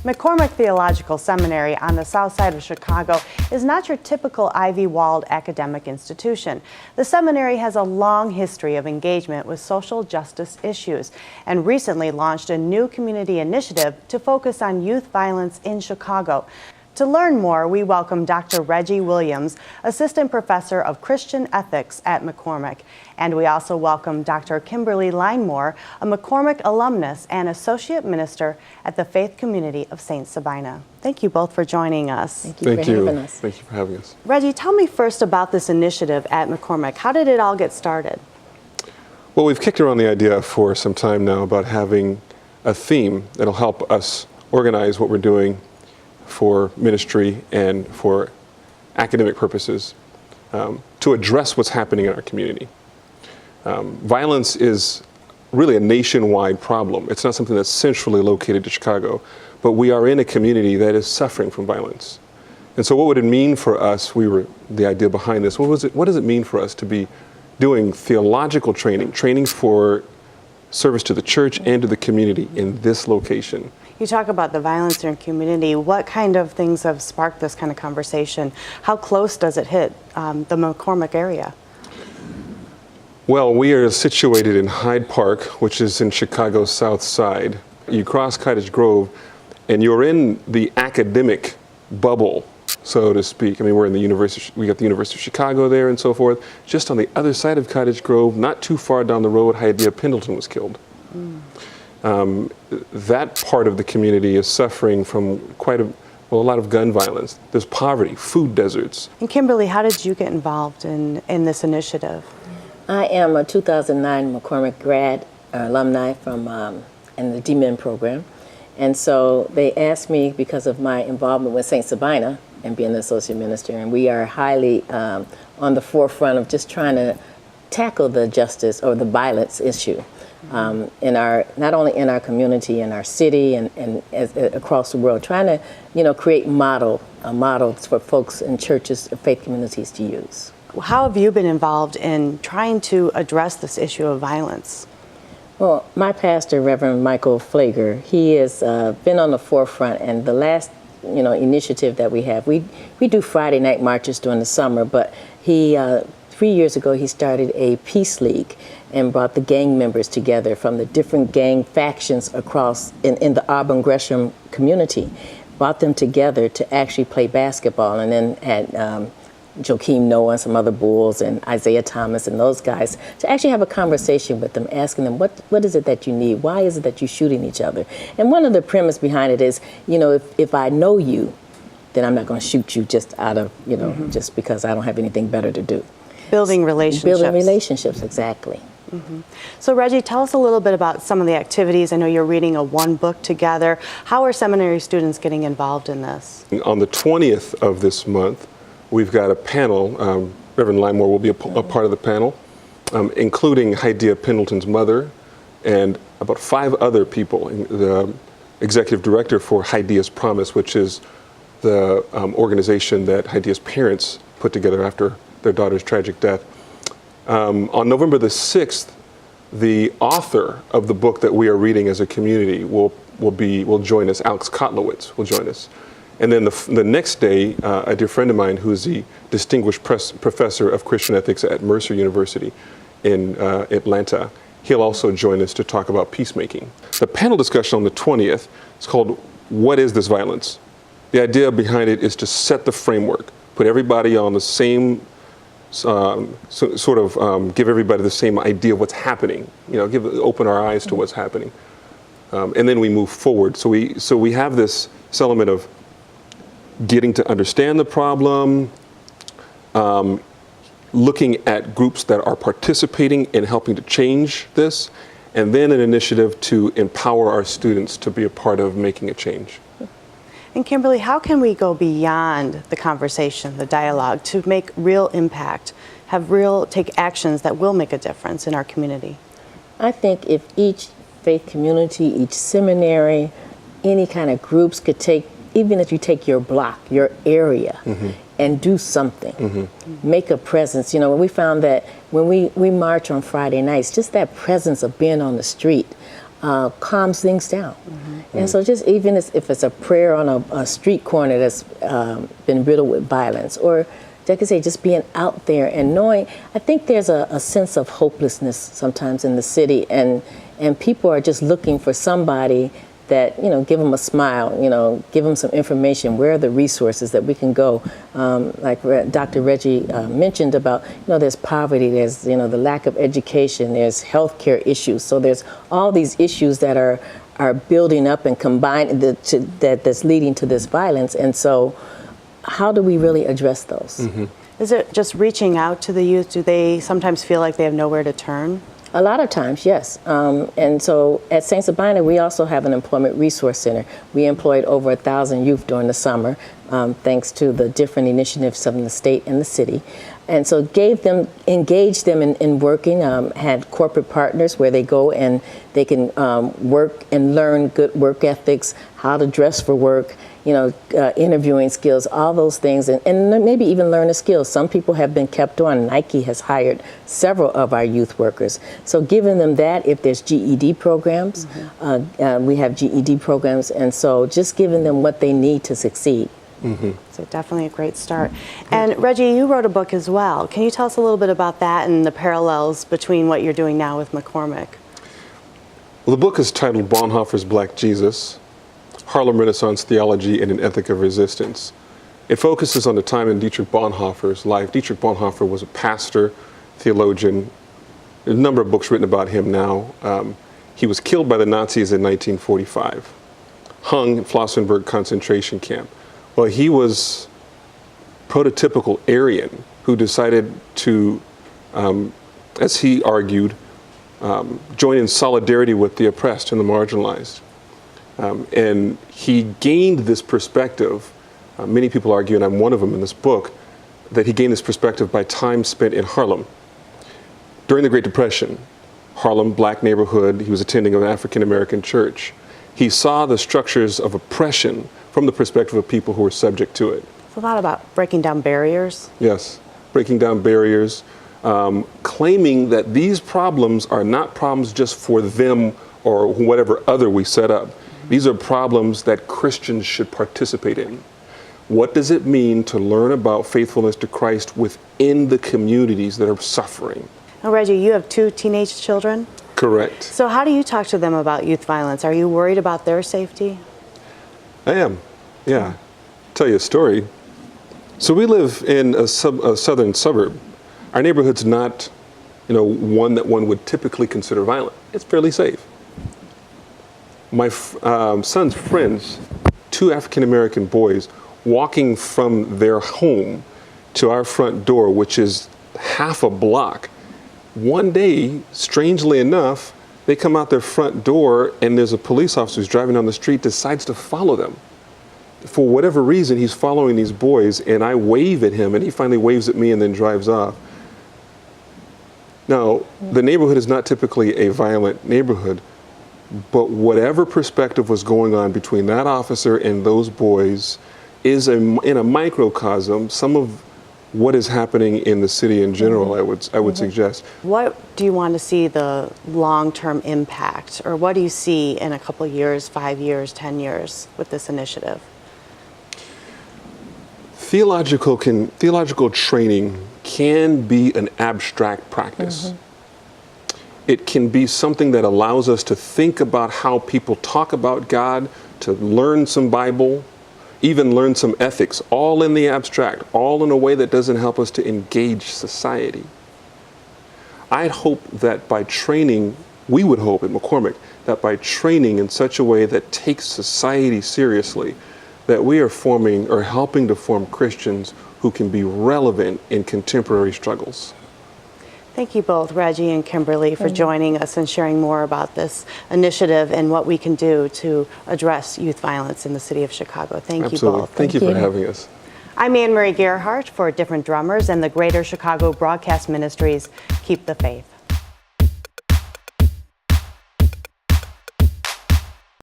McCormick Theological Seminary on the south side of Chicago is not your typical ivy-walled academic institution. The seminary has a long history of engagement with social justice issues and recently launched a new community initiative to focus on youth violence in Chicago. To learn more, we welcome Dr. Reggie Williams, Assistant Professor of Christian Ethics at McCormick. And we also welcome Dr. Kimberly Lymore, a McCormick alumnus and Associate Minister at the Faith Community of St. Sabina. Thank you both for joining us. Thank you for having us. Thank you for having us. Reggie, tell me first about this initiative at McCormick. How did it all get started? Well, we've kicked around the idea for some time now about having a theme that'll help us organize what we're doing for ministry and for academic purposes to address what's happening in our community. Violence is really a nationwide problem. It's not something that's centrally located to Chicago, but we are in a community that is suffering from violence. And so what would it mean for us, the idea behind this, what does it mean for us to be doing theological training for service to the church and to the community in this location? You talk about the violence in your community. What kind of things have sparked this kind of conversation? How close does it hit the McCormick area? Well, we are situated in Hyde Park, which is in Chicago's south side. You cross Cottage Grove, and you're in the academic bubble, so to speak. I mean, we're in the university. We got the University of Chicago there and so forth. Just on the other side of Cottage Grove, not too far down the road, Hydea Pendleton was killed. That part of the community is suffering from a lot of gun violence. There's poverty, food deserts. And Kimberly, how did you get involved in this initiative? I am a 2009 McCormick alumni from in the DMin program. And so they asked me, because of my involvement with St. Sabina and being the associate minister, and we are highly on the forefront of just trying to tackle the justice or the violence issue. Not only in our community, in our city, and across the world, trying to create models for folks in churches, faith communities to use. How have you been involved in trying to address this issue of violence? Well, my pastor, Reverend Michael Flager, he has been on the forefront, and the last initiative that we have, we do Friday night marches during the summer, but he 3 years ago he started a peace league and brought the gang members together from the different gang factions across in the Auburn Gresham community, brought them together to actually play basketball, and then had Joakim Noah and some other Bulls and Isaiah Thomas and those guys to actually have a conversation with them, asking them, what is it that you need? Why is it that you're shooting each other? And one of the premise behind it is, if I know you, then I'm not going to shoot you just out of, just because I don't have anything better to do. Building relationships. Building relationships, exactly. So Reggie, tell us a little bit about some of the activities. I know you're reading one book together. How are seminary students getting involved in this? On the 20th of this month, we've got a panel. Reverend Lymore will be a part of the panel, including Hydea Pendleton's mother and about 5 other people. The executive director for Hydea's Promise, which is the organization that Hydea's parents put together after their daughter's tragic death. On November the 6th, the author of the book that we are reading as a community will join us. Alex Kotlowitz will join us. And then the next day, a dear friend of mine who is the distinguished professor of Christian ethics at Mercer University in Atlanta, he'll also join us to talk about peacemaking. The panel discussion on the 20th is called What is this violence? The idea behind it is to set the framework, put everybody on the same give everybody the same idea of what's happening. Open our eyes to what's happening, and then we move forward. So we have this element of getting to understand the problem, looking at groups that are participating in helping to change this, and then an initiative to empower our students to be a part of making a change. And Kimberly, how can we go beyond the conversation, the dialogue, to make real impact, take actions that will make a difference in our community? I think if each faith community, each seminary, any kind of groups could take, even if you take your block, your area, and do something, make a presence. We found that when we march on Friday nights, just that presence of being on the street, calms things down. And so just even if it's a prayer on a street corner that's been riddled with violence, or like I say, just being out there and knowing, I think there's a sense of hopelessness sometimes in the city, and people are just looking for somebody that, give them a smile, give them some information. Where are the resources that we can go? Like Dr. Reggie mentioned about, there's poverty, there's, the lack of education, there's healthcare issues. So there's all these issues that are building up and combined that's leading to this violence. And so how do we really address those? Is it just reaching out to the youth? Do they sometimes feel like they have nowhere to turn? A lot of times, yes. And so at St. Sabina, we also have an employment resource center. We employed over 1,000 youth during the summer, thanks to the different initiatives from the state and the city. And so engaged them in working, had corporate partners where they go and they can work and learn good work ethics, how to dress for work, interviewing skills, all those things, and maybe even learn a skill. Some people have been kept on. Nike has hired several of our youth workers. So giving them that, if there's GED programs, we have GED programs, and so just giving them what they need to succeed. So definitely a great start. And Reggie, you wrote a book as well. Can you tell us a little bit about that and the parallels between what you're doing now with McCormick? Well, the book is titled Bonhoeffer's Black Jesus, Harlem Renaissance Theology and an Ethic of Resistance. It focuses on the time in Dietrich Bonhoeffer's life. Dietrich Bonhoeffer was a pastor, theologian. There's a number of books written about him now. He was killed by the Nazis in 1945, hung in Flossenburg concentration camp. Well, he was prototypical Aryan who decided to, as he argued, join in solidarity with the oppressed and the marginalized. And he gained this perspective, many people argue, and I'm one of them in this book, that he gained this perspective by time spent in Harlem. During the Great Depression, Harlem, black neighborhood, he was attending an African-American church. He saw the structures of oppression from the perspective of people who were subject to it. It's a lot about breaking down barriers. Yes, breaking down barriers, claiming that these problems are not problems just for them or whatever other we set up. These are problems that Christians should participate in. What does it mean to learn about faithfulness to Christ within the communities that are suffering? Now, Reggie, you have 2 teenage children? Correct. So how do you talk to them about youth violence? Are you worried about their safety? I am, yeah. Tell you a story. So we live in a southern suburb. Our neighborhood's not, one that one would typically consider violent. It's fairly safe. My son's friends, 2 African-American boys, walking from their home to our front door, which is half a block. One day, strangely enough, they come out their front door and there's a police officer who's driving down the street, decides to follow them. For whatever reason, he's following these boys, and I wave at him and he finally waves at me and then drives off. Now, the neighborhood is not typically a violent neighborhood, but whatever perspective was going on between that officer and those boys is in a microcosm some of what is happening in the city in general, I would suggest. What do you want to see the long-term impact, or what do you see in a couple of years, 5 years, 10 years with this initiative? Theological training can be an abstract practice. It can be something that allows us to think about how people talk about God, to learn some Bible, even learn some ethics, all in the abstract, all in a way that doesn't help us to engage society. I hope that by training, we would hope at McCormick, that by training in such a way that takes society seriously, that we are forming or helping to form Christians who can be relevant in contemporary struggles. Thank you both, Reggie and Kimberly, for joining us and sharing more about this initiative and what we can do to address youth violence in the city of Chicago. Thank you both. Thank you for having us. I'm Anne Marie Gerhardt for Different Drummers and the Greater Chicago Broadcast Ministries. Keep the faith.